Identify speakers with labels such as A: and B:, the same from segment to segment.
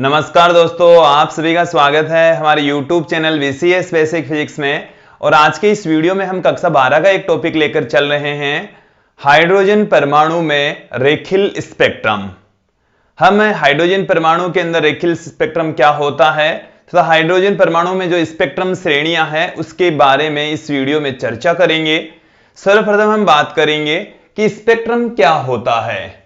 A: नमस्कार दोस्तों, आप सभी का स्वागत है हमारे YouTube channel VCS basic physics में। और आज के इस वीडियो में हम कक्षा 12 का एक टॉपिक लेकर चल रहे हैं, हाइड्रोजन परमाणु में रेखीय स्पेक्ट्रम। हम हाइड्रोजन परमाणु के अंदर रेखीय स्पेक्ट्रम क्या होता है तथा हाइड्रोजन परमाणु में जो स्पेक्ट्रम श्रेणियां हैं उसके बारे में इस वीडियो में चर्चा करेंगे। सर्वप्रथम हम बात करेंगे कि स्पेक्ट्रम क्या होता है।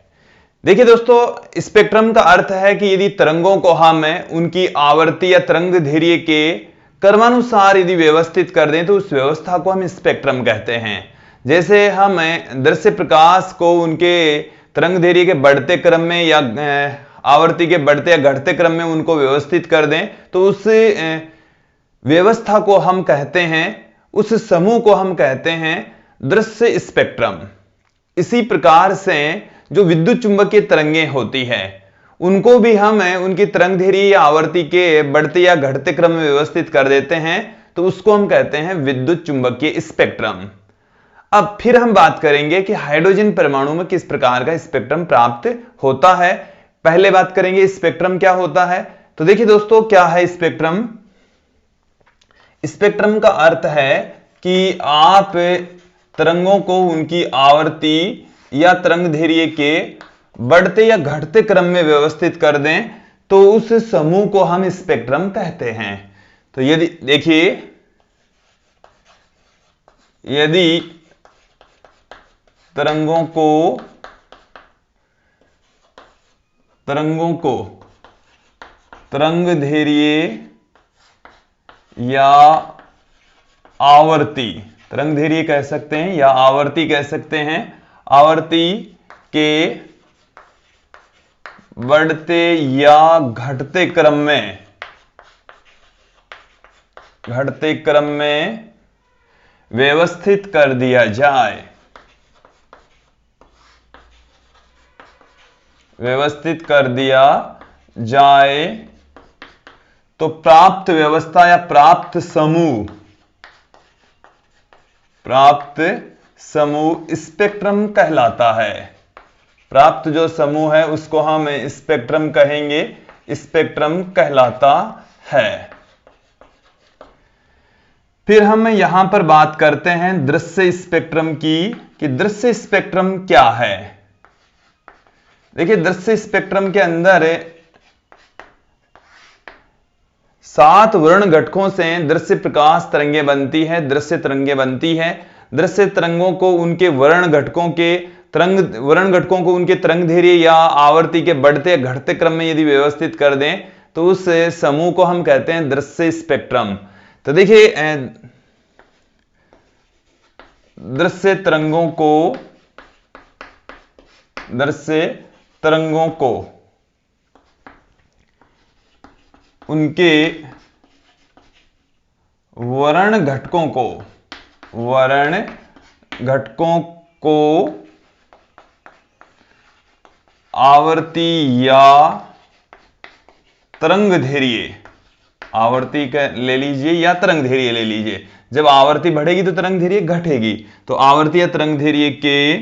A: देखिए दोस्तों, स्पेक्ट्रम का अर्थ है कि यदि तरंगों को हम उनकी आवर्ती या तरंग दैर्ध्य के क्रमानुसार यदि व्यवस्थित कर दें तो उस व्यवस्था को हम स्पेक्ट्रम कहते हैं। जैसे हम दृश्य प्रकाश को उनके तरंग दैर्ध्य के बढ़ते क्रम में या आवर्ती के बढ़ते या घटते क्रम में उनको व्यवस्थित कर दें तो उस व्यवस्था को हम कहते हैं, उस समूह को हम कहते हैं दृश्य स्पेक्ट्रम। इसी प्रकार से जो विद्युत चुंबकीय तरंगें होती है उनको भी हम उनकी तरंग दैर्ध्य या आवर्ती के बढ़ते या घटते क्रम में व्यवस्थित कर देते हैं तो उसको हम कहते हैं विद्युत चुंबकीय स्पेक्ट्रम। अब फिर हम बात करेंगे कि हाइड्रोजन परमाणु में किस प्रकार का स्पेक्ट्रम प्राप्त होता है। पहले बात करेंगे स्पेक्ट्रम क्या होता है। तो देखिए दोस्तों, क्या है स्पेक्ट्रम। स्पेक्ट्रम का अर्थ है कि आप तरंगों को उनकी आवर्ती या तरंग दैर्ध्य के बढ़ते या घटते क्रम में व्यवस्थित कर दें तो उस समूह को हम स्पेक्ट्रम कहते हैं। तो यदि देखिए, यदि तरंगों को तरंग दैर्ध्य या आवर्ती, तरंग दैर्ध्य कह सकते हैं या आवर्ती कह सकते हैं, आवर्ती के बढ़ते या घटते क्रम में व्यवस्थित कर दिया जाए, तो प्राप्त व्यवस्था या प्राप्त समूह स्पेक्ट्रम कहलाता है। प्राप्त जो समूह है उसको हम स्पेक्ट्रम कहेंगे, स्पेक्ट्रम कहलाता है। फिर हम यहां पर बात करते हैं दृश्य स्पेक्ट्रम की कि दृश्य स्पेक्ट्रम क्या है। देखिए, दृश्य स्पेक्ट्रम के अंदर 7 वर्ण घटकों से दृश्य प्रकाश तरंगें बनती है, दृश्य तरंगें बनती है। दृश्य तरंगों को उनके वर्ण घटकों को उनके तरंग दैर्ध्य या आवर्ती के बढ़ते या घटते क्रम में यदि व्यवस्थित कर दें तो उस समूह को हम कहते हैं दृश्य स्पेक्ट्रम। तो देखिए, दृश्य तरंगों को उनके वर्ण घटकों को आवर्ती या तरंग दैर्ध्य, आवर्ती का ले लीजिए या तरंग दैर्ध्य ले लीजिए। जब आवर्ती बढ़ेगी तो तरंग दैर्ध्य घटेगी, तो आवर्ती या तरंग दैर्ध्य के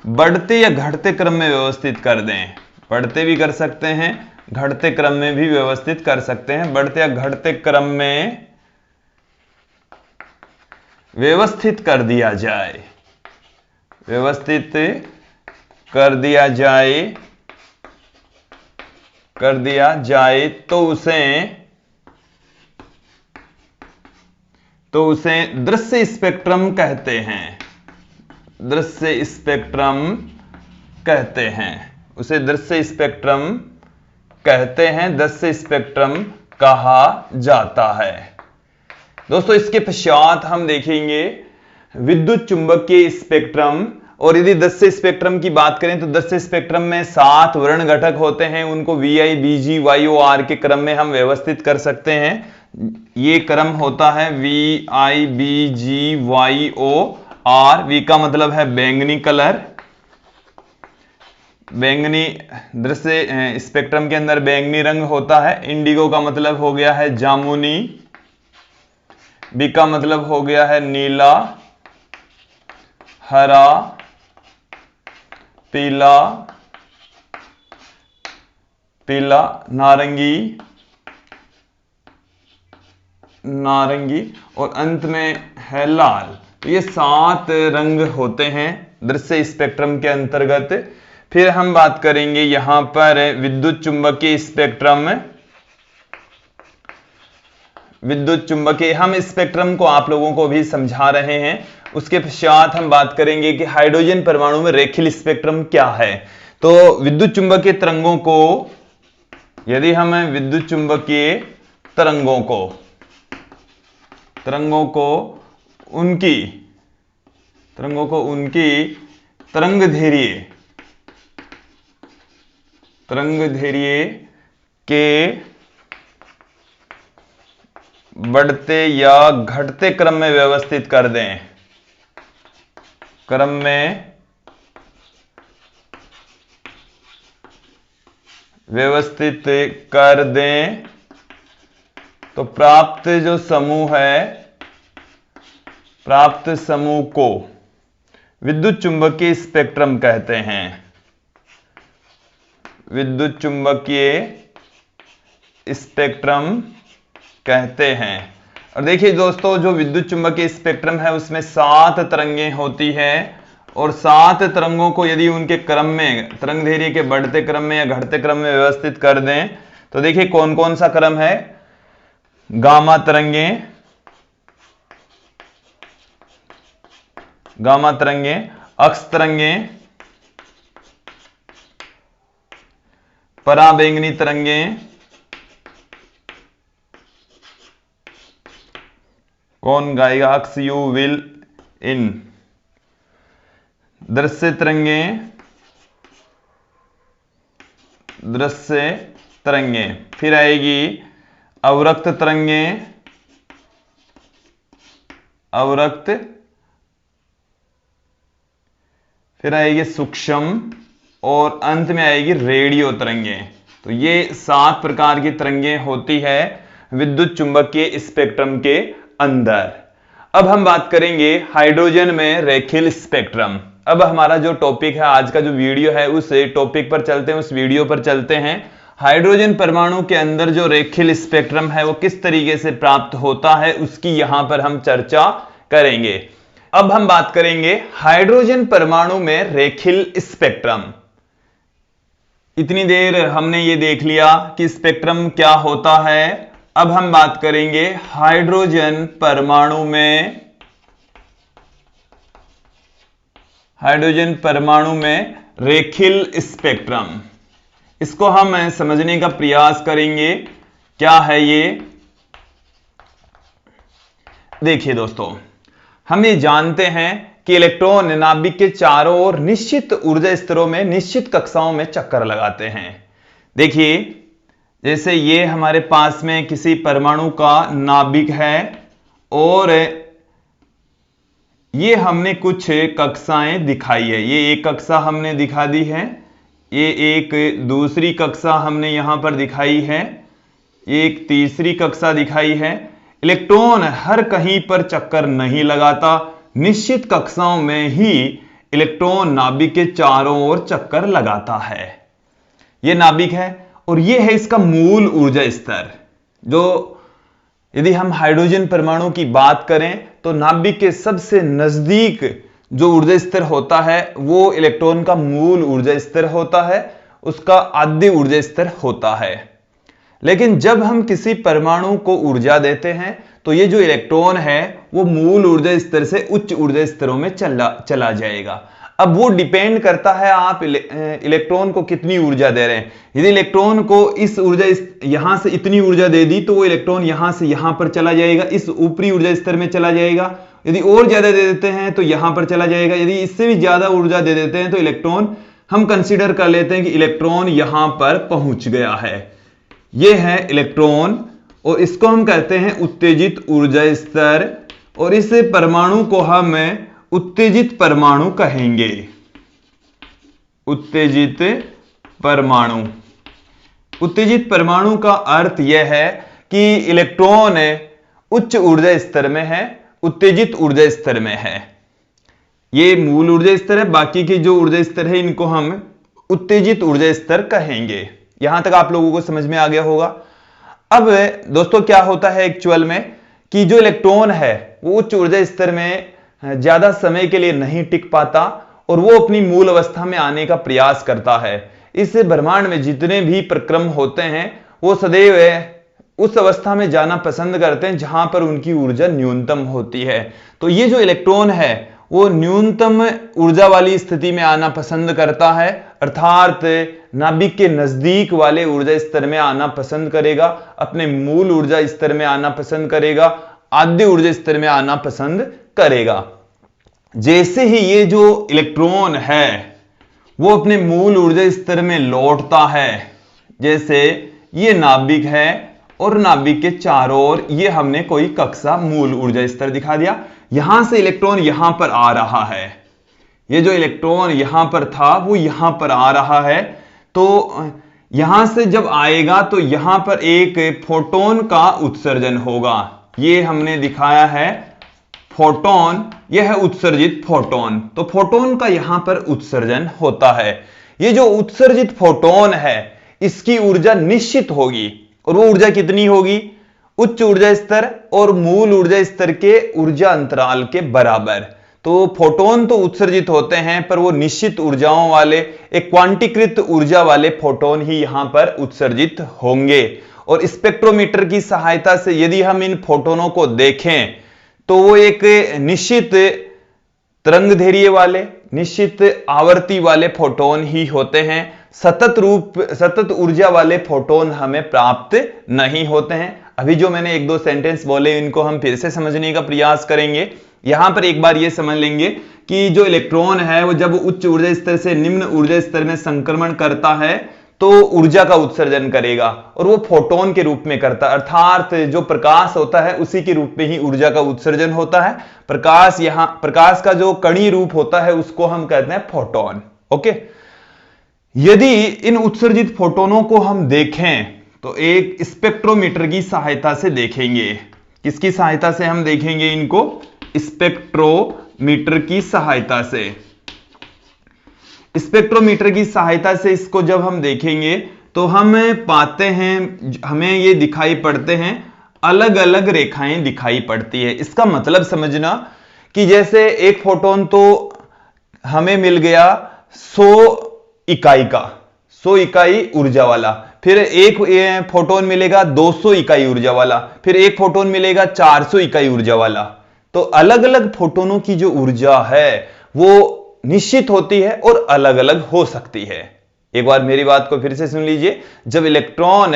A: बढ़ते या घटते क्रम में व्यवस्थित कर दें। बढ़ते भी कर सकते हैं, घटते क्रम में भी व्यवस्थित कर सकते हैं। बढ़ते या घटते क्रम में व्यवस्थित कर दिया जाए तो उसे दृश्य स्पेक्ट्रम कहते हैं। दृश्य स्पेक्ट्रम कहते हैं, उसे दृश्य स्पेक्ट्रम कहते हैं, दृश्य स्पेक्ट्रम कहा जाता है। दोस्तों, इसके पश्चात हम देखेंगे विद्युत चुंबकीय स्पेक्ट्रम। और यदि दृश्य स्पेक्ट्रम की बात करें तो दृश्य स्पेक्ट्रम में 7 वर्ण घटक होते हैं, उनको VI, BG, YO, R के क्रम में हम व्यवस्थित कर सकते हैं। ये क्रम होता है VI, BG, YO, R। V का मतलब है बैंगनी कलर, बैंगनी दृश्य स्पेक्ट्रम के अंदर बैंगनी रंग होता है। इंडिगो का मतलब हो गया है जामुनी, बी का मतलब हो गया है नीला, हरा, पीला, पीला, नारंगी, नारंगी और अंत में है लाल। ये 7 रंग होते हैं दृश्य स्पेक्ट्रम के अंतर्गत। फिर हम बात करेंगे यहां पर विद्युत चुंबकीय स्पेक्ट्रम। विद्युत चुंबकीय, हम स्पेक्ट्रम को आप लोगों को भी समझा रहे हैं। उसके पश्चात हम बात करेंगे कि हाइड्रोजन परमाणु में रेखीय स्पेक्ट्रम क्या है। तो विद्युत चुंबकीय तरंगों को, यदि हम विद्युत चुंबकीय तरंगों को उनकी तरंग दैर्ध्य के बढ़ते या घटते क्रम में व्यवस्थित कर दें, तो प्राप्त जो समूह है, प्राप्त समूह को विद्युत चुंबकीय स्पेक्ट्रम कहते हैं। विद्युत चुंबकीय स्पेक्ट्रम कहते हैं। और देखिए दोस्तों, जो विद्युत चुंबकीय स्पेक्ट्रम है उसमें 7 तरंगें होती हैं और 7 तरंगों को यदि उनके क्रम में, तरंग दैर्ध्य के बढ़ते क्रम में या घटते क्रम में व्यवस्थित कर दें तो देखिए कौन कौन सा क्रम है। गामा तरंगें, अक्स तरंगें, पराबैंगनी तरंगें, कौन गाएगा, अक्स यू विल इन, दृश्य तरंगें, फिर आएगी अवरक्त तरंगें, फिर आएगी सूक्ष्म और अंत में आएगी रेडियो तरंगें। तो ये 7 प्रकार की तरंगें होती है विद्युत चुंबकीय स्पेक्ट्रम के अंदर। अब हम बात करेंगे हाइड्रोजन में रेखीय स्पेक्ट्रम। अब हमारा जो टॉपिक है, आज का जो वीडियो है, उस टॉपिक पर चलते हैं, उस वीडियो पर चलते हैं। हाइड्रोजन परमाणु के अंदर जो रेखीय स्पेक्ट्रम है वो किस तरीके से प्राप्त होता है उसकी यहां पर हम चर्चा करेंगे। अब हम बात करेंगे हाइड्रोजन परमाणु में रेखीय स्पेक्ट्रम। इतनी देर हमने ये देख लिया कि स्पेक्ट्रम क्या होता है। अब हम बात करेंगे हाइड्रोजन परमाणु में रेखीय स्पेक्ट्रम। इसको हम समझने का प्रयास करेंगे, क्या है ये। देखिए दोस्तों, हम ये जानते हैं कि इलेक्ट्रॉन नाभिक के चारों ओर निश्चित ऊर्जा स्तरों में, निश्चित कक्षाओं में चक्कर लगाते हैं। देखिए, जैसे ये हमारे पास में किसी परमाणु का नाभिक है और ये हमने कुछ कक्षाएं दिखाई है। ये एक कक्षा हमने दिखा दी है, ये एक दूसरी कक्षा हमने यहां पर दिखाई है, ये एक तीसरी कक्षा दिखाई है। इलेक्ट्रॉन हर कहीं पर चक्कर नहीं लगाता, निश्चित कक्षाओं में ही इलेक्ट्रॉन नाभिक के चारों ओर चक्कर लगाता है। यह नाभिक है और यह है इसका मूल ऊर्जा स्तर। जो यदि हम हाइड्रोजन परमाणु की बात करें तो नाभिक के सबसे नजदीक जो ऊर्जा स्तर होता है वो इलेक्ट्रॉन का मूल ऊर्जा स्तर होता है, उसका आद्य ऊर्जा स्तर होता है। लेकिन जब हम किसी परमाणु को ऊर्जा देते हैं तो ये जो इलेक्ट्रॉन है वो मूल ऊर्जा स्तर से उच्च ऊर्जा स्तरों में चला जाएगा। अब वो डिपेंड करता है आप इलेक्ट्रॉन को कितनी ऊर्जा दे रहे हैं। यदि इलेक्ट्रॉन को इस ऊर्जा यहां से इतनी ऊर्जा दे दी तो वो इलेक्ट्रॉन यहां से यहां पर चला जाएगा, इस ऊपरी ऊर्जा स्तर में चला जाएगा। यदि और ज्यादा दे देते हैं तो यहां पर चला जाएगा। यदि इससे भी ज्यादा ऊर्जा दे देते हैं तो इलेक्ट्रॉन, हम कंसीडर कर लेते हैं कि इलेक्ट्रॉन यहां पर पहुंच गया है। यह है इलेक्ट्रॉन और इसको हम कहते हैं उत्तेजित ऊर्जा स्तर, और इस परमाणु को हम उत्तेजित परमाणु कहेंगे। उत्तेजित परमाणु, उत्तेजित परमाणु का अर्थ यह है कि इलेक्ट्रॉन उच्च ऊर्जा स्तर में है, उत्तेजित ऊर्जा स्तर में है। ये मूल ऊर्जा स्तर है, बाकी के जो ऊर्जा स्तर है इनको हम उत्तेजित ऊर्जा स्तर कहेंगे। यहां तक आप लोगों को समझ में आ गया होगा। अब दोस्तों क्या होता है एक्चुअल में कि जो इलेक्ट्रॉन है वो उच्च ऊर्जा स्तर में ज्यादा समय के लिए नहीं टिक पाता और वो अपनी मूल अवस्था में आने का प्रयास करता है। इस ब्रह्मांड में जितने भी प्रक्रम होते हैं वो सदैव उस अवस्था में जाना पसंद करते हैं जहां पर उनकी ऊर्जा न्यूनतम होती है। तो ये जो इलेक्ट्रॉन है वो न्यूनतम ऊर्जा वाली स्थिति में आना पसंद करता है, अर्थात नाभिक के नजदीक वाले ऊर्जा स्तर में आना पसंद करेगा, अपने मूल ऊर्जा स्तर में आना पसंद करेगा, आद्य ऊर्जा स्तर में आना पसंद करेगा। जैसे ही ये जो इलेक्ट्रॉन है वो अपने मूल ऊर्जा स्तर में लौटता है, जैसे ये नाभिक है और नाभिक के चारों ओर ये हमने कोई कक्षा मूल ऊर्जा स्तर दिखा दिया, यहां से इलेक्ट्रॉन यहां पर आ रहा है, ये जो इलेक्ट्रॉन यहां पर था वो यहां पर आ रहा है। तो यहां से जब आएगा तो यहां पर एक फोटोन का उत्सर्जन होगा, ये हमने दिखाया है फोटोन, यह है उत्सर्जित फोटोन। तो फोटोन का यहां पर उत्सर्जन होता है। ये जो उत्सर्जित फोटोन है इसकी ऊर्जा निश्चित होगी, और वो ऊर्जा कितनी होगी? उच्च ऊर्जा स्तर और मूल ऊर्जा स्तर के ऊर्जा अंतराल के बराबर। तो फोटोन तो उत्सर्जित होते हैं पर वो निश्चित ऊर्जाओं वाले, एक क्वांटीकृत ऊर्जा वाले फोटोन ही यहां पर उत्सर्जित होंगे। और स्पेक्ट्रोमीटर की सहायता से यदि हम इन फोटोनों को देखें तो वो एक निश्चित तरंगदैर्घ्य वाले, निश्चित आवर्ती वाले फोटोन ही होते हैं। सतत ऊर्जा वाले फोटोन हमें प्राप्त नहीं होते हैं। अभी जो मैंने एक दो सेंटेंस बोले इनको हम फिर से समझने का प्रयास करेंगे। यहां पर एक बार ये समझ लेंगे कि जो इलेक्ट्रॉन है वो जब उच्च ऊर्जा स्तर से निम्न ऊर्जा स्तर में संक्रमण करता है तो ऊर्जा का उत्सर्जन करेगा, और वो फोटोन के रूप में करता है, अर्थात जो प्रकाश होता है उसी के रूप में ही ऊर्जा का उत्सर्जन होता है। प्रकाश का जो कणीय रूप होता है उसको हम कहते हैं फोटोन। ओके, यदि इन उत्सर्जित फोटोनों को हम देखें तो एक स्पेक्ट्रोमीटर की सहायता से देखेंगे। किसकी सहायता से हम देखेंगे इनको? स्पेक्ट्रोमीटर की सहायता से। स्पेक्ट्रोमीटर की सहायता से इसको जब हम देखेंगे तो हम पाते हैं, हमें ये दिखाई पड़ते हैं, अलग अलग रेखाएं दिखाई पड़ती है। इसका मतलब समझना कि जैसे एक फोटोन तो हमें मिल गया 100 इकाई का, 100 इकाई ऊर्जा वाला, फिर एक फोटोन मिलेगा 200 इकाई ऊर्जा वाला, फिर एक फोटोन मिलेगा 400 इकाई ऊर्जा वाला। तो अलग अलग फोटोनों की जो ऊर्जा है वो निश्चित होती है और अलग अलग हो सकती है। एक बार मेरी बात को फिर से सुन लीजिए। जब इलेक्ट्रॉन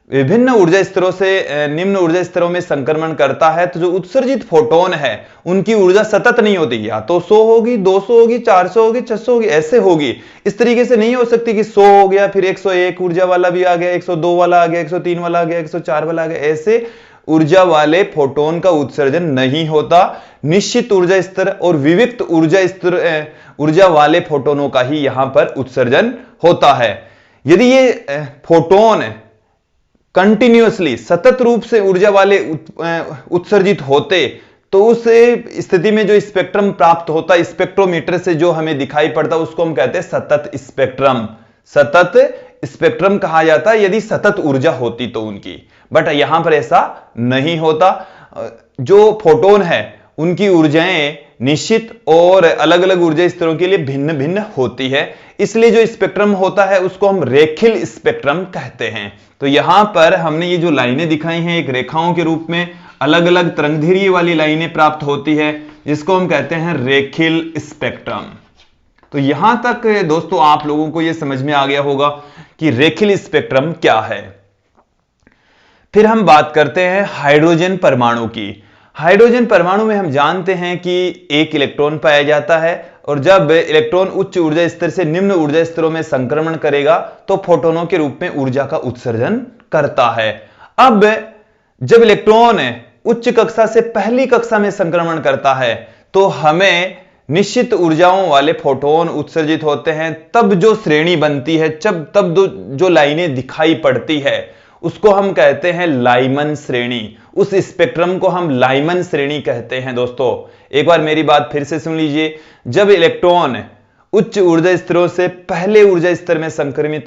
A: विभिन्न ऊर्जा स्तरों से निम्न ऊर्जा स्तरों में संक्रमण करता है तो जो उत्सर्जित फोटोन है उनकी ऊर्जा सतत नहीं होती, या तो 100 होगी, 200 होगी, 400 होगी, 600 होगी, ऐसे होगी। इस तरीके से नहीं हो सकती कि 100 हो गया फिर 101 ऊर्जा वाला भी आ गया, 102 वाला आ गया, 103 वाला आ गया, 104 वाला आ गया, ऐसे ऊर्जा वाले फोटोन का उत्सर्जन नहीं होता। निश्चित ऊर्जा स्तर और विविक्त ऊर्जा वाले फोटोनों का ही यहां पर उत्सर्जन होता है। यदि ये फोटोन कंटिन्यूअसली सतत रूप से ऊर्जा वाले उत्सर्जित होते तो उस स्थिति में जो स्पेक्ट्रम प्राप्त होता स्पेक्ट्रोमीटर से जो हमें दिखाई पड़ता उसको हम कहते हैं सतत स्पेक्ट्रम। सतत स्पेक्ट्रम कहा जाता है यदि सतत ऊर्जा होती तो उनकी, बट यहां पर ऐसा नहीं होता। जो फोटोन है उनकी ऊर्जाएं निश्चित और अलग अलग ऊर्जा स्तरों के लिए भिन्न भिन्न होती है, इसलिए जो स्पेक्ट्रम होता है उसको हम रेखीय स्पेक्ट्रम कहते हैं। तो यहां पर हमने ये जो लाइनें दिखाई हैं एक रेखाओं के रूप में अलग अलग तरंगदैर्घ्य वाली लाइनें प्राप्त होती है जिसको हम कहते हैं रेखीय स्पेक्ट्रम। तो यहां तक दोस्तों आप लोगों को यह समझ में आ गया होगा कि रेखीय स्पेक्ट्रम क्या है। फिर हम बात करते हैं हाइड्रोजन परमाणु की। हाइड्रोजन परमाणु में हम जानते हैं कि एक इलेक्ट्रॉन पाया जाता है और जब इलेक्ट्रॉन उच्च ऊर्जा स्तर से निम्न ऊर्जा स्तरों में संक्रमण करेगा तो फोटोनों के रूप में ऊर्जा का उत्सर्जन करता है। अब जब इलेक्ट्रॉन उच्च कक्षा से पहली कक्षा में संक्रमण करता है तो हमें निश्चित ऊर्जाओं वाले फोटोन उत्सर्जित होते हैं। तब जो श्रेणी बनती है, तब जो लाइनें दिखाई पड़ती है उसको हम कहते हैं लाइमन श्रेणी। उस स्पेक्ट्रम को हम लाइमन श्रेणी कहते हैं। दोस्तों एक बार मेरी बात फिर से सुन लीजिए। जब इलेक्ट्रॉन उच्च ऊर्जा स्तरों से पहले ऊर्जा स्तर में संक्रमण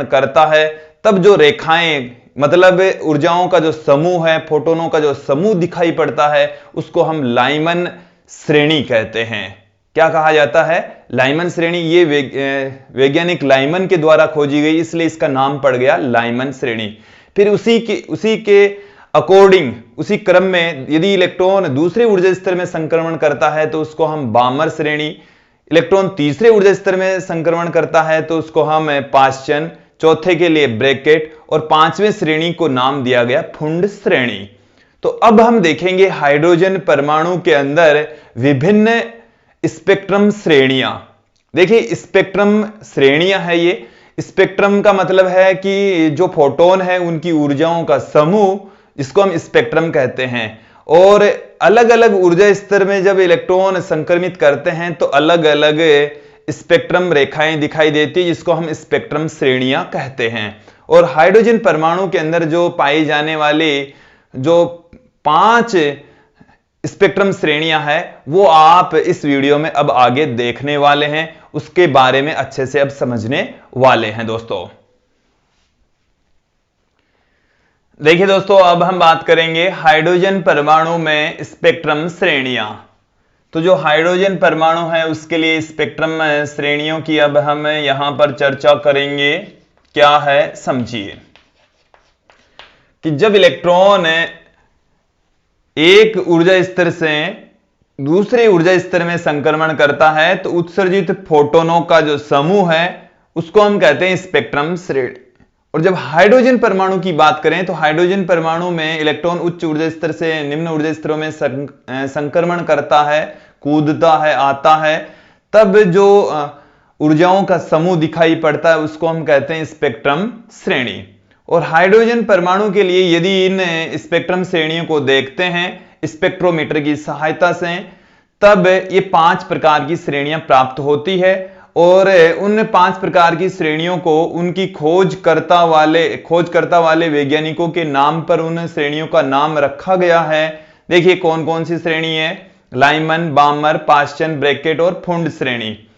A: करता है, तब जो रेखाएं, मतलब ऊर्जाओं का जो समूह है, फोटोनों का जो समूह दिखाई पड़ता है, उसको हम लाइमन श्रेणी कहते हैं। क्या कहा जाता है? लाइमन श्रेणी। ये वैज्ञानिक लाइमन के द्वारा खोजी गई, इसलिए इसका नाम पड़ गया लाइमन श्रेणी। फिर उसी के अकॉर्डिंग, उसी क्रम में यदि इलेक्ट्रॉन दूसरे ऊर्जा स्तर में संक्रमण करता है तो उसको हम बामर श्रेणी, इलेक्ट्रॉन तीसरे ऊर्जा स्तर में संक्रमण करता है तो उसको हम पाश्चन, चौथे के लिए ब्रैकेट, और पांचवें श्रेणी को नाम दिया गया फुंड श्रेणी। तो अब हम देखेंगे हाइड्रोजन परमाणु के अंदर विभिन्न स्पेक्ट्रम श्रेणियां। देखिए, स्पेक्ट्रम श्रेणियां है ये। स्पेक्ट्रम का मतलब है कि जो फोटोन है उनकी ऊर्जाओं का समूह, इसको हम स्पेक्ट्रम कहते हैं। और अलग अलग ऊर्जा स्तर में जब इलेक्ट्रॉन संक्रमित करते हैं तो अलग अलग स्पेक्ट्रम रेखाएं दिखाई देती है, जिसको हम स्पेक्ट्रम श्रेणियां कहते हैं। और हाइड्रोजन परमाणु के अंदर जो पाई जाने वाली जो 5 स्पेक्ट्रम श्रेणियां हैं, वो आप इस वीडियो में अब आगे देखने वाले हैं, उसके बारे में अच्छे से अब समझने वाले हैं दोस्तों। देखिए दोस्तों, अब हम बात करेंगे हाइड्रोजन परमाणु में स्पेक्ट्रम श्रेणियां। तो जो हाइड्रोजन परमाणु है उसके लिए स्पेक्ट्रम श्रेणियों की अब हम यहां पर चर्चा करेंगे। क्या है, समझिए कि जब इलेक्ट्रॉन एक ऊर्जा स्तर से दूसरे ऊर्जा स्तर में संक्रमण करता है तो उत्सर्जित फोटोनों का जो समूह है उसको हम कहते हैं स्पेक्ट्रम श्रेणी। और जब हाइड्रोजन परमाणु की बात करें तो हाइड्रोजन परमाणु में इलेक्ट्रॉन उच्च ऊर्जा स्तर से निम्न ऊर्जा स्तरों में संक्रमण करता है, कूदता है, आता है, तब जो ऊर्जाओं का समूह दिखाई पड़ता है उसको हम कहते हैं स्पेक्ट्रम श्रेणी। और हाइड्रोजन परमाणु के लिए यदि इन स्पेक्ट्रम श्रेणियों को देखते हैं स्पेक्ट्रोमीटर की सहायता से, तब ये 5 प्रकार की श्रेणियां प्राप्त होती है। और उन 5 प्रकार की श्रेणियों को उनकी खोजकर्ता वाले वैज्ञानिकों के नाम पर उन श्रेणियों का नाम रखा गया है। देखिए कौन कौन सी श्रेणी है? लाइमन, बामर, पाश्चन, ब्रैकेट और फुंड श्रेणी।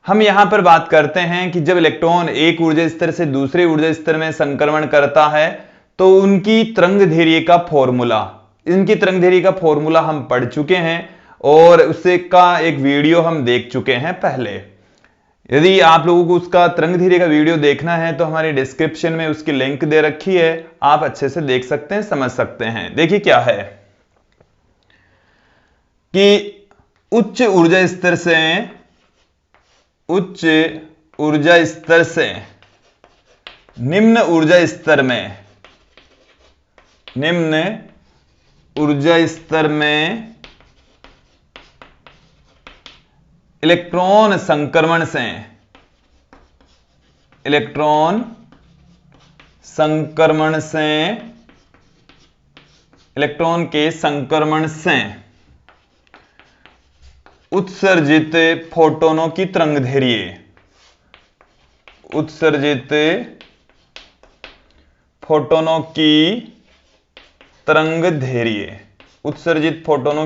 A: हम यहां पर बात करते हैं कि जब इलेक्ट्रॉन एक ऊर्जा स्तर से दूसरे ऊर्जा स्तर में संक्रमण करता है तो उनकी तरंगदैर्घ्य का फॉर्मूला, इनकी तरंगदैर्घ्य का फॉर्मूला हम पढ़ चुके हैं और उससे का एक वीडियो हम देख चुके हैं पहले। यदि आप लोगों को उसका तरंगदैर्घ्य का वीडियो देखना है तो हमारे डिस्क्रिप्शन में उसकी लिंक दे रखी है, आप अच्छे से देख सकते हैं, समझ सकते हैं। देखिए क्या है कि उच्च ऊर्जा स्तर से निम्न ऊर्जा स्तर में इलेक्ट्रॉन संक्रमण से उत्सर्जित फोटोनों की तरंगदैर्घ्य, उत्सर्जित फोटोनों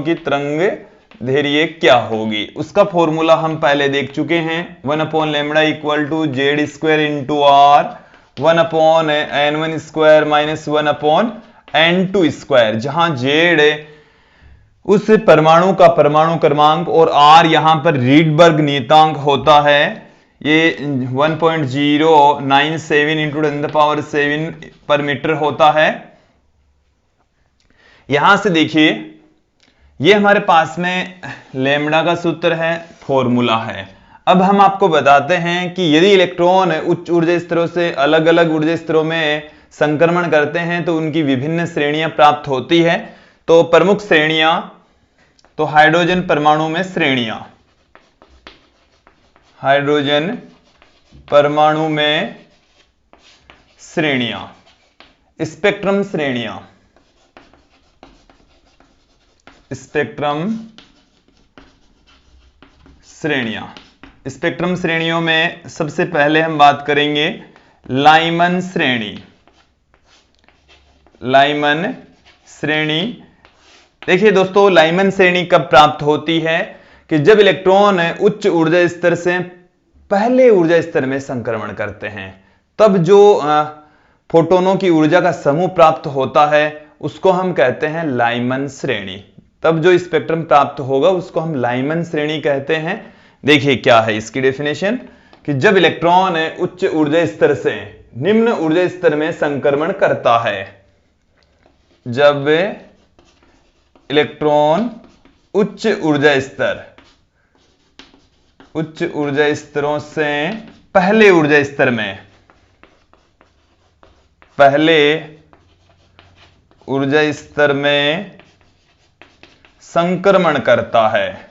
A: की तरंगदैर्घ्य क्या होगी, उसका फॉर्मूला हम पहले देख चुके हैं। 1/λ = Z² × R 1/N1² - 1/N2², जहां Z उस परमाणु का परमाणु क्रमांक और R यहां पर रीडबर्ग नियतांक होता है। ये 1.097 × 10⁷ पर मीटर होता है। यहां से देखिए ये हमारे पास में लैम्ब्डा का सूत्र है, फॉर्मूला है। अब हम आपको बताते हैं कि यदि इलेक्ट्रॉन उच्च ऊर्जा स्तरों से अलग अलग ऊर्जा स्तरों में संक्रमण करते हैं तो उनकी विभिन्न श्रेणियां प्राप्त होती है। तो प्रमुख श्रेणियां, तो हाइड्रोजन परमाणु में श्रेणियां, हाइड्रोजन परमाणु में श्रेणियां, स्पेक्ट्रम श्रेणियां, स्पेक्ट्रम श्रेणियों में सबसे पहले हम बात करेंगे लाइमन श्रेणी। देखिए दोस्तों, लाइमन श्रेणी कब प्राप्त होती है कि जब इलेक्ट्रॉन उच्च ऊर्जा स्तर से पहले ऊर्जा स्तर में संक्रमण करते हैं तब जो फोटोनों की ऊर्जा का समूह प्राप्त होता है उसको हम कहते हैं लाइमन श्रेणी। तब जो स्पेक्ट्रम प्राप्त होगा उसको हम लाइमन श्रेणी कहते हैं। देखिए क्या है इसकी डेफिनेशन कि जब इलेक्ट्रॉन उच्च ऊर्जा स्तर से निम्न ऊर्जा स्तर में संक्रमण करता है, जब इलेक्ट्रॉन उच्च ऊर्जा स्तरों से पहले ऊर्जा स्तर में संक्रमण करता है,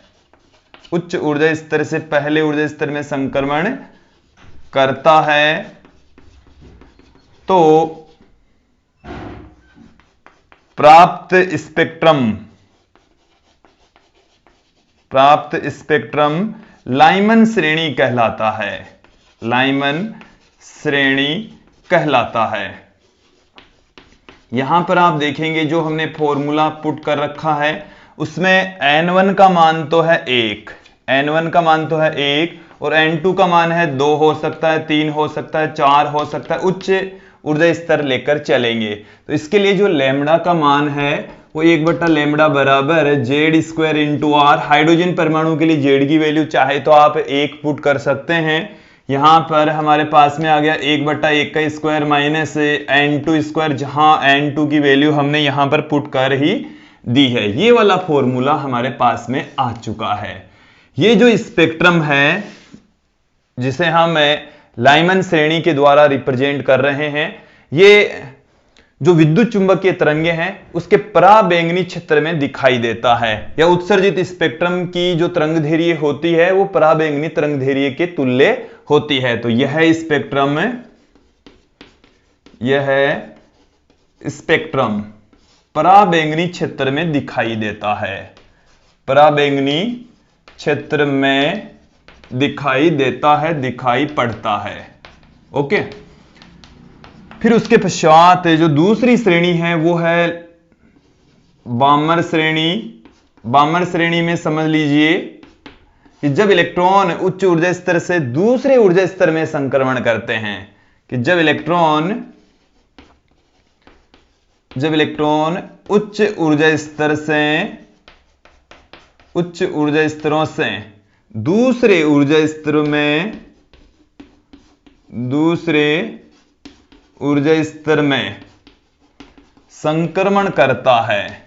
A: उच्च ऊर्जा स्तर से पहले ऊर्जा स्तर में संक्रमण करता है, तो प्राप्त स्पेक्ट्रम लाइमन श्रेणी कहलाता है। लाइमन श्रेणी कहलाता है। यहां पर आप देखेंगे जो हमने फॉर्मूला पुट कर रखा है उसमें n1 का मान तो है 1, n1 का मान तो है 1 और n2 का मान है 2 हो सकता है, 3 हो सकता है, 4 हो सकता है, उच्च ऊर्जा स्तर लेकर चलेंगे। तो इसके लिए जो लैम्बडा का मान है वो 1/λ बराबर Z square into R. Hydrogen परमाणु के लिए जेड की वैल्यू चाहे तो आप 1 पुट कर सकते हैं। यहां पर हमारे पास में आ गया 1/1 का स्क्वायर माइनस n2 स्क्वायर, जहां n2 की वैल्यू हमने यहां पर पुट कर ही दी है। ये वाला फॉर्मूला हमारे पास में आ चुका है। ये जो स्पेक्ट्रम है जिसे हम लाइमन श्रेणी के द्वारा रिप्रेजेंट कर रहे हैं, ये जो विद्युत चुंबकीय तरंगे हैं उसके पराबैंगनी क्षेत्र में दिखाई देता है, या उत्सर्जित स्पेक्ट्रम की जो तरंगदैर्घ्य होती है वो पराबैंगनी तरंगदैर्घ्य के तुल्य होती है। तो यह स्पेक्ट्रम पराबैंगनी क्षेत्र में दिखाई देता है, पराबैंगनी क्षेत्र में दिखाई देता है, दिखाई पड़ता है। ओके, फिर उसके पश्चात जो दूसरी श्रेणी है वो है बामर श्रेणी। बामर श्रेणी में समझ लीजिए कि जब इलेक्ट्रॉन उच्च ऊर्जा स्तर से दूसरे ऊर्जा स्तर में संक्रमण करते हैं, कि जब इलेक्ट्रॉन उच्च ऊर्जा स्तरों से दूसरे ऊर्जा स्तर में संक्रमण करता है,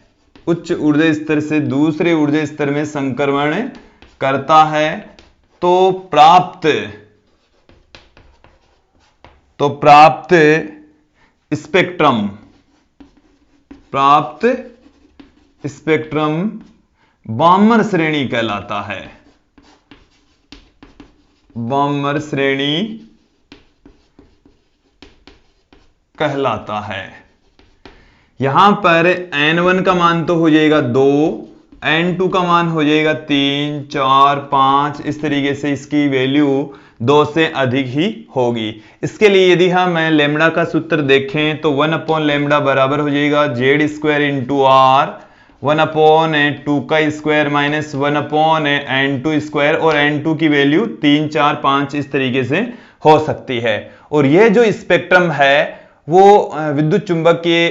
A: उच्च ऊर्जा स्तर से दूसरे ऊर्जा स्तर में संक्रमण करता है, तो प्राप्त स्पेक्ट्रम बामर श्रेणी कहलाता है। बामर श्रेणी कहलाता है। यहां पर n1 का मान तो हो जाएगा 2, n2 का मान हो जाएगा 3, 4, 5, इस तरीके से इसकी वैल्यू 2 से अधिक ही होगी। इसके लिए यदि हम लैम्बडा का सूत्र देखें तो 1/λ बराबर हो जाएगा जेड स्क्वायर इंटू आर, 1/2 का स्क्वायर माइनस 1/n2 स्क्वायर, और n2 की वैल्यू 3, 4, 5 इस तरीके से हो सकती है। और यह जो स्पेक्ट्रम है वो विद्युत चुंबकीय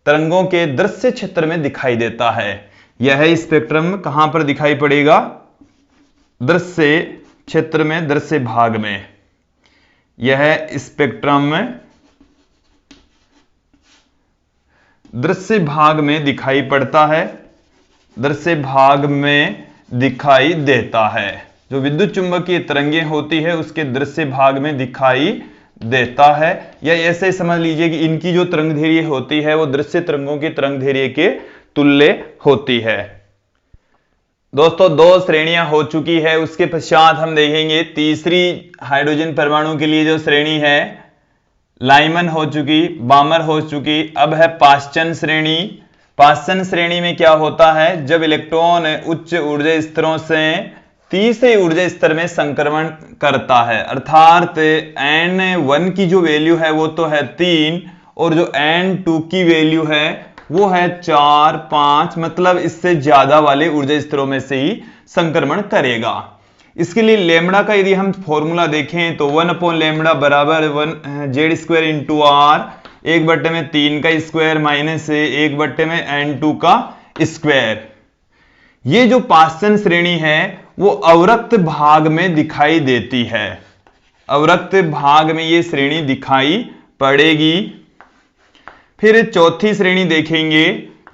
A: तरंगों के दृश्य क्षेत्र में दिखाई देता है। यह स्पेक्ट्रम कहां पर दिखाई पड़ेगा? दृश्य क्षेत्र में, दृश्य भाग में। यह स्पेक्ट्रम दृश्य भाग में दिखाई पड़ता है, दृश्य भाग में दिखाई देता है। जो विद्युत चुंबकीय तरंगें होती है उसके दृश्य भाग में दिखाई देता है, या ऐसे समझ लीजिए कि इनकी जो तरंगदैर्घ्य होती है वो दृश्य तरंगों की तरंगदैर्घ्य के तुल्य होती है। दोस्तों 2 श्रेणियां हो चुकी है। उसके पश्चात हम देखेंगे तीसरी हाइड्रोजन परमाणु के लिए जो श्रेणी है, लाइमन हो चुकी, बामर हो चुकी, अब है पाश्चन श्रेणी। पाश्चन श्रेणी में क्या होता है? जब इलेक्ट्रॉन उच्च ऊर्जा स्तरों से तीसरे ऊर्जा स्तर में संक्रमण करता है, अर्थात n1 की जो वैल्यू है वो तो है 3 और जो n2 की वैल्यू है वो है 4, 5, मतलब इससे ज्यादा वाले ऊर्जा स्तरों में से ही संक्रमण करेगा। इसके लिए लेमड़ा का यदि हम फॉर्मूला देखें तो 1/λ बराबर 1z² इंटू आर, 1/3 का स्क्वायर माइनस 1/n2 का स्क्वायर। ये जो पाश्चन श्रेणी है वो अवरक्त भाग में दिखाई देती है, अवरक्त भाग में ये श्रेणी दिखाई पड़ेगी। फिर चौथी श्रेणी देखेंगे,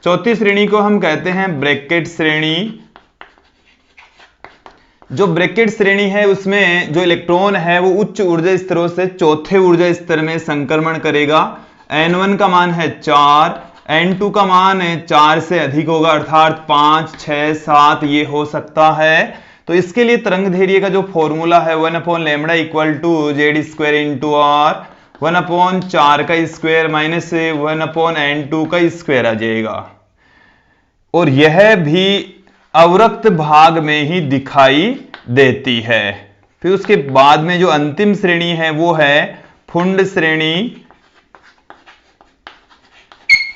A: चौथी श्रेणी को हम कहते हैं ब्रैकेट श्रेणी। जो ब्रैकेट श्रेणी है उसमें जो इलेक्ट्रॉन है वो उच्च ऊर्जा स्तरों से चौथे ऊर्जा स्तर में संक्रमण करेगा। n1 का मान है 4, n2 का मान है 4 से अधिक होगा, अर्थात 5, 6, 7 ये हो सकता है। तो इसके लिए तरंगदैर्घ्य का जो फॉर्मूला है 1/λ equal to z² into are, 1/4 का स्क्वायर माइनस 1/n2 का स्क्वायर आ जाएगा। और यह भी अवरक्त भाग में ही दिखाई देती है। फिर उसके बाद में जो अंतिम श्रेणी है वो है फुंड श्रेणी।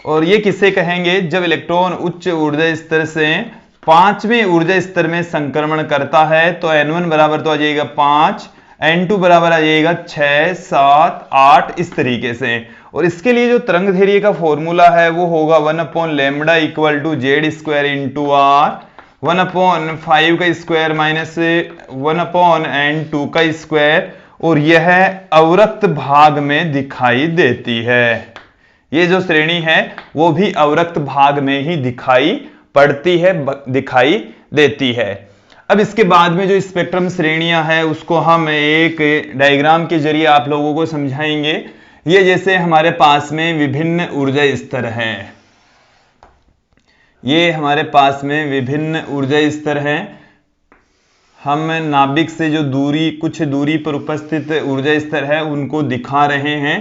A: और ये किसे कहेंगे, जब इलेक्ट्रॉन उच्च ऊर्जा स्तर से 5वें ऊर्जा स्तर में संक्रमण करता है तो n1 बराबर तो आ जाएगा 5, n2 बराबर आ जाएगा 6, 7, 8 इस तरीके से। और इसके लिए जो तरंगदैर्घ्य का फॉर्मूला है वो होगा 1/λ equal to z² into are, 1/5 का स्क्वायर माइनस 1/n2 का स्क्वायर। और यह अवरक्त भाग में दिखाई देती है। ये जो श्रेणी है वो भी अवरक्त भाग में ही दिखाई पड़ती है, दिखाई देती है। अब इसके बाद में जो स्पेक्ट्रम श्रेणियां हैं उसको हम एक डायग्राम के जरिए आप लोगों को समझाएंगे। ये जैसे हमारे पास में विभिन्न ऊर्जा स्तर हैं, ये हमारे पास में विभिन्न ऊर्जा स्तर हैं। हम नाभिक से जो दूरी, कुछ दूरी पर उपस्थित ऊर्जा स्तर है उनको दिखा रहे हैं।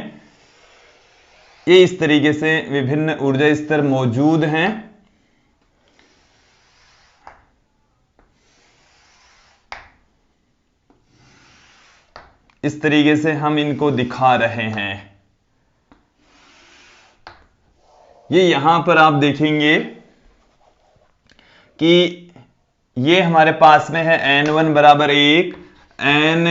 A: ये इस तरीके से विभिन्न ऊर्जा स्तर मौजूद हैं। इस तरीके से हम इनको दिखा रहे हैं। ये यहां पर आप देखेंगे कि ये हमारे पास में है n1 बराबर 1, n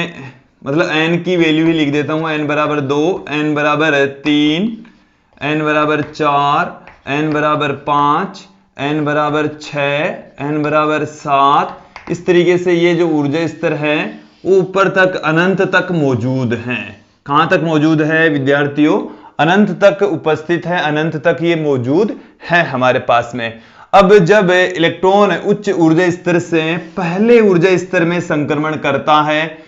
A: मतलब n की वैल्यू ही लिख देता हूं, n बराबर 2, n बराबर 3, n बराबर 4, n बराबर 5, n बराबर 6, n बराबर 7। इस तरीके से ये जो ऊर्जा स्तर है वो ऊपर तक अनंत तक मौजूद हैं। कहां तक मौजूद है विद्यार्थियों, अनंत तक उपस्थित है, अनंत तक ये मौजूद है हमारे पास में। अब जब इलेक्ट्रॉन उच्च ऊर्जा स्तर से पहले ऊर्जा स्तर में संक्रमण करता है,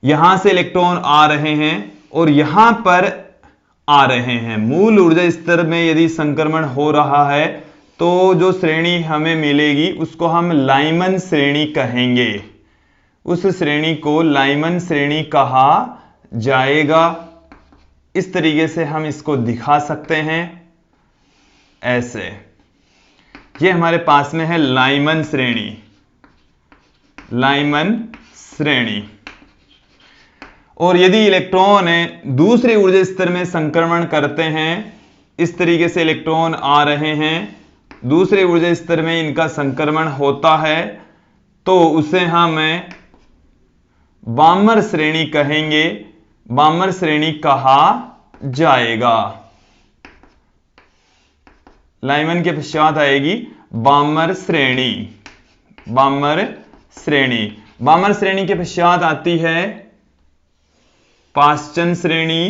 A: यहां से इलेक्ट्रॉन आ रहे हैं और यहां पर आ रहे हैं, मूल ऊर्जा स्तर में यदि संक्रमण हो रहा है तो जो श्रेणी हमें मिलेगी उसको हम लाइमन श्रेणी कहेंगे। उस श्रेणी को लाइमन श्रेणी कहा जाएगा। इस तरीके से हम इसको दिखा सकते हैं ऐसे। ये हमारे पास में है लाइमन श्रेणी, लाइमन श्रेणी। और यदि इलेक्ट्रॉन दूसरे ऊर्जा स्तर में संक्रमण करते हैं, इस तरीके से इलेक्ट्रॉन आ रहे हैं, दूसरे ऊर्जा स्तर में इनका संक्रमण होता है तो उसे हम बामर श्रेणी कहेंगे, बामर श्रेणी कहा जाएगा। लाइमन के पश्चात आएगी बामर श्रेणी, बामर श्रेणी। बामर श्रेणी के पश्चात आती है पाश्चन श्रेणी।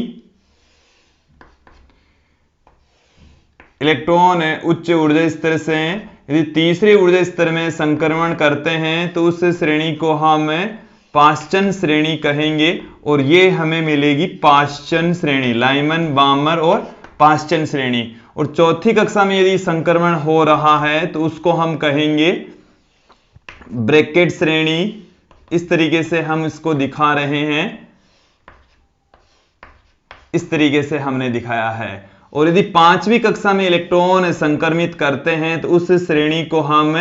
A: इलेक्ट्रॉन उच्च ऊर्जा स्तर से यदि तीसरे ऊर्जा स्तर में संक्रमण करते हैं तो उस श्रेणी को हम पाश्चन श्रेणी कहेंगे। और ये हमें मिलेगी पाश्चन श्रेणी, लाइमन, बामर और पाश्चन श्रेणी। और चौथी कक्षा में यदि संक्रमण हो रहा है तो उसको हम कहेंगे ब्रैकेट श्रेणी। इस तरीके से हम इसको दिखा रहे हैं, इस तरीके से हमने दिखाया है। और यदि पांचवी कक्षा में इलेक्ट्रॉन संक्रमित करते हैं तो उस श्रेणी को हम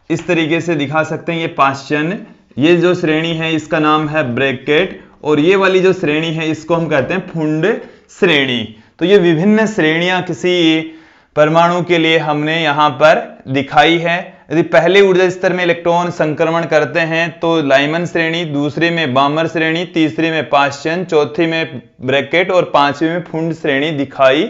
A: इस तरीके से दिखा सकते हैं, ये पाश्चन। ये जो श्रेणी है इसका नाम है ब्रैकेट, और ये वाली जो श्रेणी है इसको हम कहते हैं फुंड श्रेणी। तो ये विभिन्न श्रेणियां किसी परमाणु के लिए हमने यहां पर दिखाई है। यदि पहले ऊर्जा स्तर में इलेक्ट्रॉन संक्रमण करते हैं तो लाइमन श्रेणी, दूसरे में बामर श्रेणी, तीसरे में पाश्चन, चौथी में ब्रैकेट और पांचवी में फुंड श्रेणी दिखाई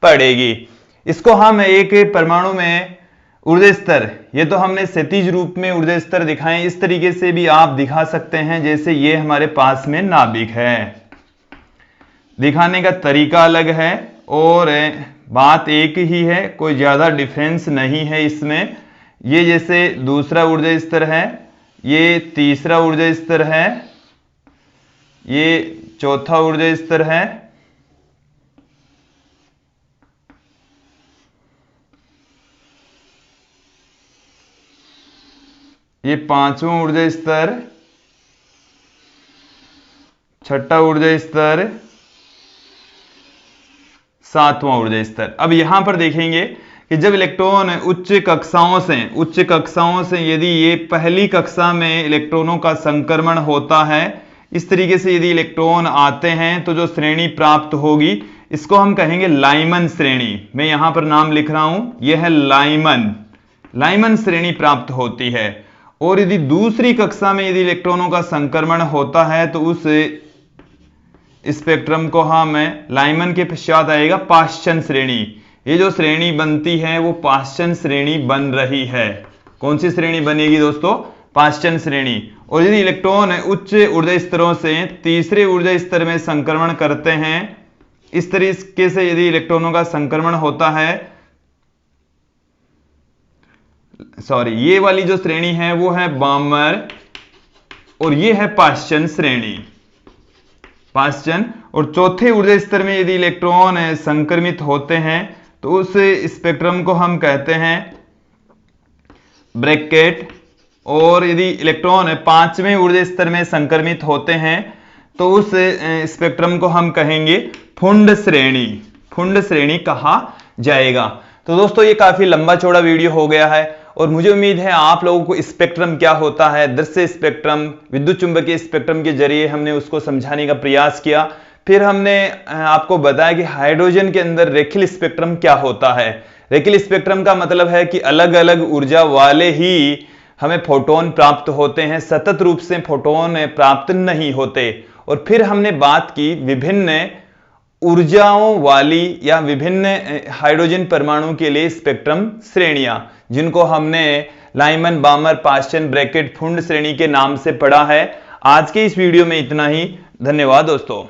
A: पड़ेगी। इसको हम एक परमाणु में ऊर्जा स्तर, ये तो हमने क्षैतिज रूप में ऊर्जा स्तर दिखाए, इस तरीके से भी आप दिखा सकते हैं। जैसे ये हमारे पास में नाभिक है, दिखाने का तरीका अलग है और बात एक ही है, कोई ज्यादा डिफरेंस नहीं है इसमें। ये जैसे दूसरा ऊर्जा स्तर है, ये तीसरा ऊर्जा स्तर है, ये चौथा ऊर्जा स्तर है, ये पांचवा ऊर्जा स्तर, छठा ऊर्जा स्तर, सातवां ऊर्जा स्तर। अब यहां पर देखेंगे कि जब इलेक्ट्रॉन उच्च कक्षाओं से यदि ये पहली कक्षा में इलेक्ट्रॉनों का संक्रमण होता है, इस तरीके से यदि इलेक्ट्रॉन आते हैं तो जो श्रेणी प्राप्त होगी इसको हम कहेंगे लाइमन श्रेणी। मैं यहां पर नाम लिख रहा हूं, यह है लाइमन श्रेणी प्राप्त होती है। और यदि दूसरी कक्षा में यदि इलेक्ट्रॉनों का संक्रमण होता है तो उस स्पेक्ट्रम को हम लाइमन के पश्चात आएगा पाश्चन श्रेणी। ये जो श्रेणी बनती है वो पाश्चन श्रेणी बन रही है। कौन सी श्रेणी बनेगी दोस्तों? पाश्चन श्रेणी। और यदि इलेक्ट्रॉन उच्च ऊर्जा स्तरों से तीसरे ऊर्जा स्तर में संक्रमण करते हैं, इस तरीके से यदि इलेक्ट्रॉनों का संक्रमण होता है, ये वाली जो श्रेणी है वो है बामर और ये है पाश्चन श्रेणी, पाश्चन। और चौथे ऊर्जा स्तर में यदि इलेक्ट्रॉन संक्रमित होते हैं तो उस स्पेक्ट्रम को हम कहते हैं ब्रैकेट। और यदि इलेक्ट्रॉन पांचवें ऊर्जा स्तर में संक्रमित होते हैं तो उस स्पेक्ट्रम को हम कहेंगे फुंड श्रेणी कहा जाएगा। तो दोस्तों ये काफी लंबा चौड़ा वीडियो हो गया है और मुझे उम्मीद है आप लोगों को स्पेक्ट्रम क्या होता है, दृश्य स्पेक्ट्रम, विद्युत चुंबकीय स्पेक्ट्रम के जरिए हमने उसको समझाने का प्रयास किया। फिर हमने आपको बताया कि हाइड्रोजन के अंदर रेखीय स्पेक्ट्रम क्या होता है। रेखीय स्पेक्ट्रम का मतलब है कि अलग अलग ऊर्जा वाले ही हमें फोटोन प्राप्त होते हैं, सतत रूप से फोटोन प्राप्त नहीं होते। और फिर हमने बात की विभिन्न ऊर्जाओं वाली या विभिन्न हाइड्रोजन परमाणु के लिए स्पेक्ट्रम श्रेणियां, जिनको हमने लाइमन, बामर, पाश्चन, ब्रैकेट, फुंड श्रेणी के नाम से पढ़ा है। आज के इस वीडियो में इतना ही। धन्यवाद दोस्तों।